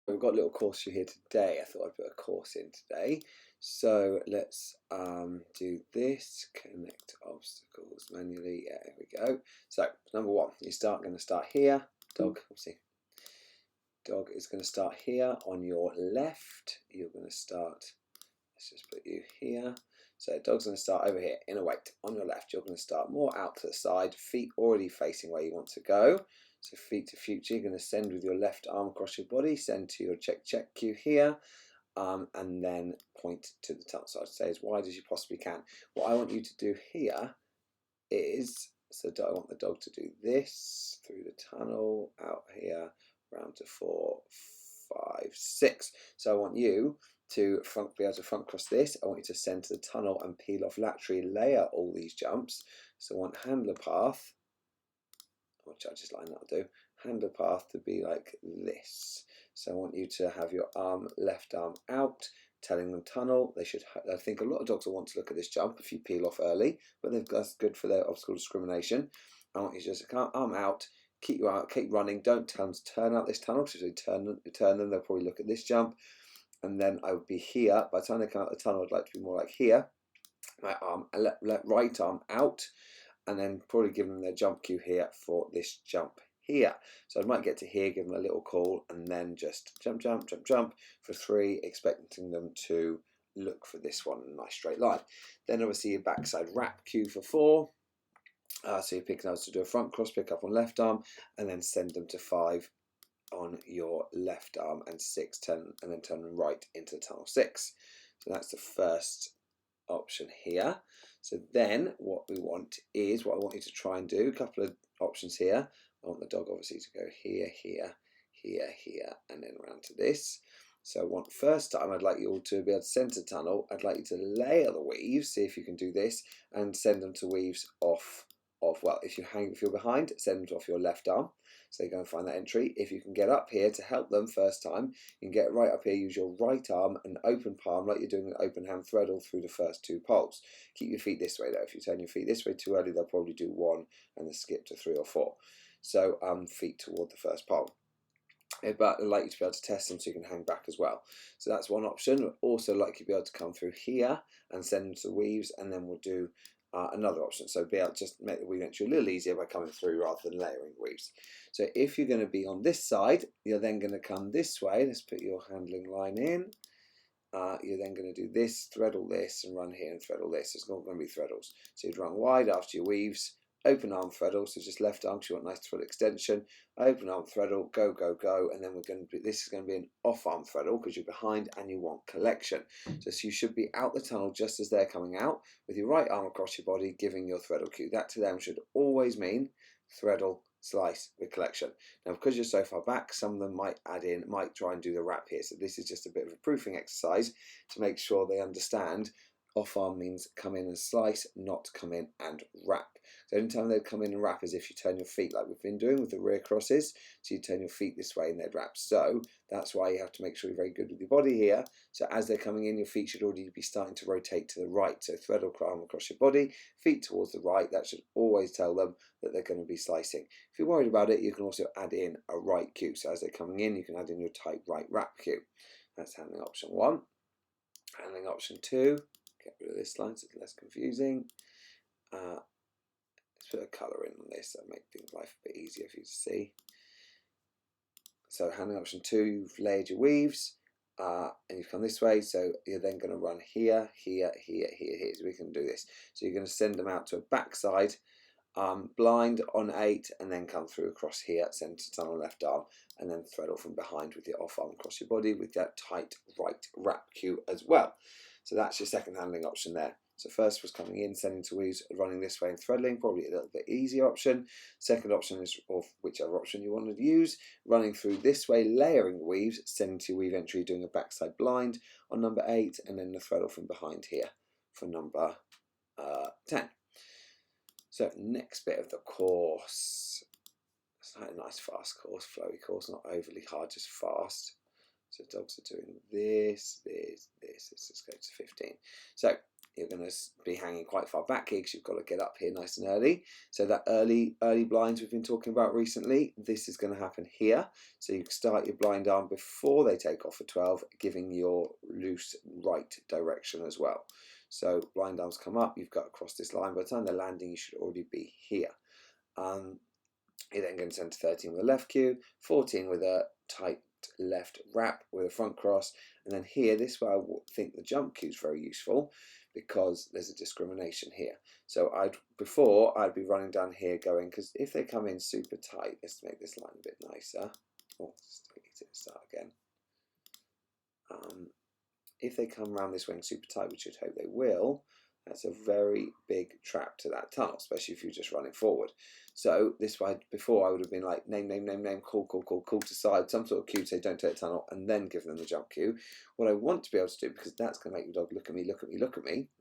We've got a little course for you here today. I thought I'd put a course in today. So let's do this, connect obstacles manually. Yeah, there we go. So number one, going to start here. Dog, obviously. Dog is going to start here on your left. You're going to start, let's just put you here. So dog's going to start over here in a weight on your left. You're going to start more out to the side, feet already facing where you want to go. So feet to future, you're going to send with your left arm across your body, send to your check cue here, and then point to the tunnel. So I'd say as wide as you possibly can. What I want you to do here is, so I want the dog to do this through the tunnel, out here, round to 4, 5, 6. So I want you to be able to front cross this. I want you to send to the tunnel and peel off laterally, layer all these jumps. So I want handler path, which I just line that'll do. Handler path to be like this. So I want you to have your left arm out, telling them tunnel. They should. I think a lot of dogs will want to look at this jump if you peel off early, but that's good for their obstacle discrimination. I want you to just arm out, keep running. Don't tell them to turn out this tunnel, because if they turn them, they'll probably look at this jump. And then I would be here. By the time they come out the tunnel, I'd like to be more like here. My arm, right arm out, and then probably give them their jump cue here for this jump here. So I might get to here, give them a little call, and then just jump, jump, jump, jump for 3, expecting them to look for this one in a nice straight line. Then obviously your backside wrap cue for 4. So you're picking up to do a front cross, pick up on left arm, and then send them to 5 on your left arm, and 6, 10, and then turn them right into the tunnel 6. So that's the first option here. So then what I want you to try and do, a couple of options here. I want the dog obviously to go here, here, here, here, and then around to this. So I want first time, I'd like you all to be able to center tunnel. I'd like you to layer the weaves, see if you can do this, and send them to weaves off, well, if you're behind, send them to off your left arm. So you go and find that entry. If you can get up here to help them first time, you can get right up here, use your right arm and open palm like you're doing an open hand threadle through the first 2 poles. Keep your feet this way though. If you turn your feet this way too early, they'll probably do 1 and then skip to 3 or 4. So feet toward the first pole. But I'd like you to be able to test them so you can hang back as well. So that's one option. Also like you to be able to come through here and send them to weaves, and then we'll do another option. So be able to just make the weave entry a little easier by coming through rather than layering weaves. So if you're going to be on this side, you're then going to come this way. Let's put your handling line in. You're then going to do this, threadle this, and run here and threadle this. It's not going to be threadles. So you'd run wide after your weaves, open arm threadle, so just left arm because you want nice thread extension, open arm threadle, go, go, go, and then this is going to be an off arm threadle because you're behind and you want collection. So you should be out the tunnel just as they're coming out with your right arm across your body giving your threadle cue. That to them should always mean threadle, slice with collection. Now because you're so far back, some of them might try and do the wrap here. So this is just a bit of a proofing exercise to make sure they understand off arm means come in and slice, not come in and wrap. So anytime they come in and wrap is if you turn your feet like we've been doing with the rear crosses. So you turn your feet this way and they'd wrap. So that's why you have to make sure you're very good with your body here. So as they're coming in, your feet should already be starting to rotate to the right. So threadle arm across your body, feet towards the right. That should always tell them that they're going to be slicing. If you're worried about it, you can also add in a right cue. So as they're coming in, you can add in your tight right wrap cue. That's handling option 1. Handling option 2. Get rid of this line so it's less confusing. Let's put a colour in on this. That'll make things life a bit easier for you to see. So handling option 2, you've layered your weaves and you've come this way. So you're then going to run here, here, here, here, here. So we can do this. So you're going to send them out to a backside blind on 8 and then come through across here, send to tunnel left arm, and then threadle from behind with your off arm across your body with that tight right wrap cue as well. So that's your second handling option there. So first was coming in, sending to weaves, running this way and threadling, probably a little bit easier option. Second option is, or whichever option you wanted to use, running through this way, layering weaves, sending to weave entry, doing a backside blind on number 8, and then the threadle from behind here for number 10. So next bit of the course, it's like a nice fast course, flowy course, not overly hard, just fast. So dogs are doing this. Let's just go to 15. So you're going to be hanging quite far back here because you've got to get up here nice and early. So that early blinds we've been talking about recently, this is going to happen here. So you can start your blind arm before they take off for 12, giving your loose right direction as well. So blind arms come up, you've got to cross this line. By the time they're landing, you should already be here. You're then going to send to 13 with a left cue, 14 with a tight left wrap with a front cross, and then here, this is where I think the jump cue is very useful because there's a discrimination here. So before I'd be running down here going, because if they come in super tight, let's make this line a bit nicer. Oh, start again. If they come around this wing super tight, which you'd hope they will, that's a very big trap to that tunnel, especially if you're just running forward. So this way, before I would have been like name, call to side, some sort of cue to say don't take the tunnel, and then give them the jump cue. What I want to be able to do, because that's going to make the dog look at me,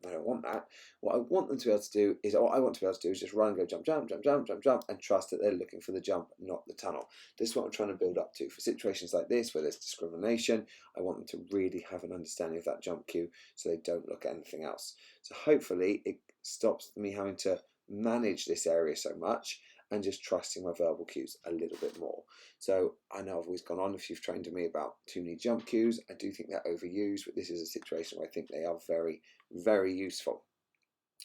I don't want that. What I want them to be able to do is just run and go jump, and trust that they're looking for the jump, not the tunnel. This is what I'm trying to build up to. For situations like this, where there's discrimination, I want them to really have an understanding of that jump cue so they don't look at anything else. So hopefully it stops me having to manage this area so much and just trusting my verbal cues a little bit more. So I know I've always gone on if you've trained to me about too many jump cues. I do think they're overused, but this is a situation where I think they are very, very useful.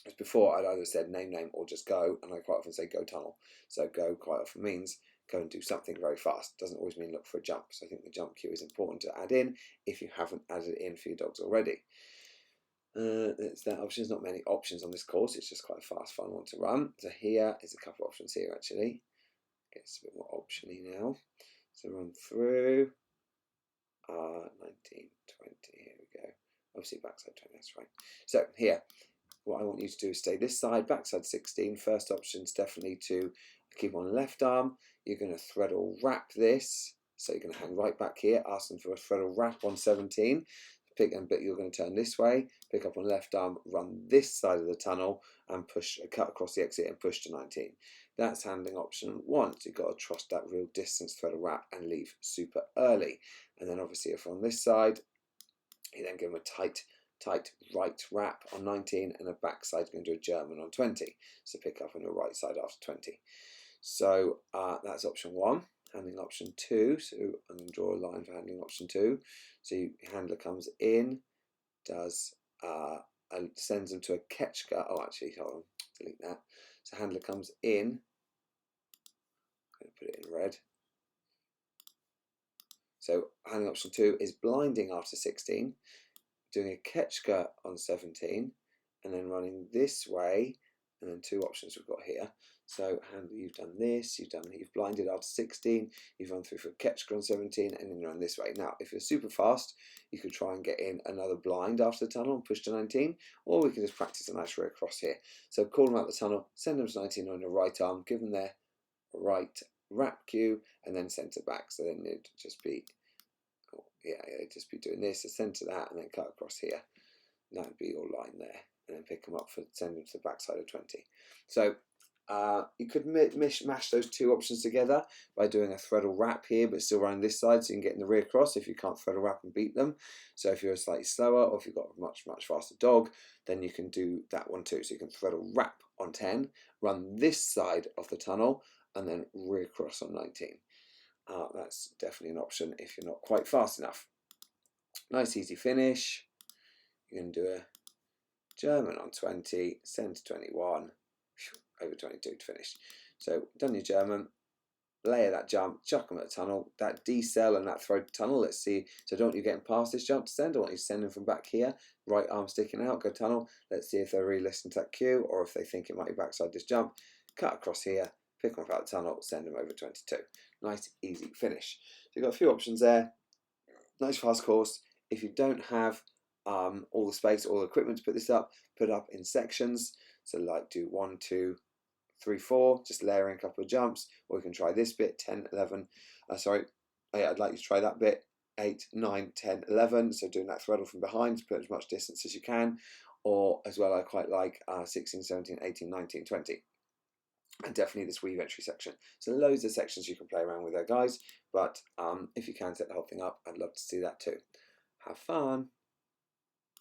As before, I'd either said name, or just go, and I quite often say go tunnel. So go quite often means go and do something very fast. Doesn't always mean look for a jump. So I think the jump cue is important to add in if you haven't added it in for your dogs already. It's that option. There's not many options on this course. It's just quite a fast, fun one to run. So here is a couple of options here actually. Gets a bit more optiony now. So run through 19, 20. Here we go. Obviously backside 20. That's right. So here, what I want you to do is stay this side, backside 16. First option is definitely to keep on left arm. You're going to thread or wrap this. So you're going to hang right back here. Ask them for a thread or wrap on 17. But you're going to turn this way, pick up on left arm, run this side of the tunnel and cut across the exit and push to 19. That's handling option 1. So you've got to trust that real distance, thread a wrap and leave super early. And then obviously if on this side, you then give them a tight right wrap on 19 and a back side going to do a German on 20. So pick up on your right side after 20. So that's option 1. Handling option 2, so I'm going to draw a line for handling option 2. So your handler comes in, does sends them to a Ketchka. Oh, actually, hold on, delete that. So handler comes in. I'm going to put it in red. So handling option 2 is blinding after 16, doing a Ketchka on 17, and then running this way. And then 2 options we've got here. So handler, you've done this, you've blinded after 16, you've run through for Ketchka on 17, and then you run this way. Now, if you're super fast, you could try and get in another blind after the tunnel and push to 19, or we can just practice a nice rear cross here. So call them out the tunnel, send them to 19 on your right arm, give them their right wrap cue, and then centre back. So then it'd just be, it'd just be doing this, so centre that, and then cut across here. And that would be your line there. And then pick them up send them to the backside of 20. So you could mash those 2 options together by doing a thread or wrap here, but still running this side, so you can get in the rear cross if you can't thread or wrap and beat them. So if you're slightly slower, or if you've got a much faster dog, then you can do that one too. So you can thread or wrap on 10, run this side of the tunnel, and then rear cross on 19. That's definitely an option if you're not quite fast enough. Nice easy finish. You can do a German on 20, send to 21, over 22 to finish. So done your German, layer that jump, chuck them at the tunnel, that decel and that throw tunnel. Let's see. So don't want you getting past this jump to send. I want you to send them from back here, right arm sticking out, go tunnel. Let's see if they're really listening to that cue or if they think it might be backside this jump. Cut across here, pick them up out the tunnel, send them over 22. Nice, easy finish. So you've got a few options there. Nice fast course. If you don't have all the space, all the equipment to put this up, put up in sections. So like do 1, 2, 3, 4, just layering a couple of jumps, or you can try this bit, 10, 11, I'd like you to try that bit, 8, 9, 10, 11, so doing that threadle from behind to put as much distance as you can, or as well I quite like 16, 17, 18, 19, 20. And definitely this weave entry section. So loads of sections you can play around with there, guys, but if you can set the whole thing up, I'd love to see that too. Have fun.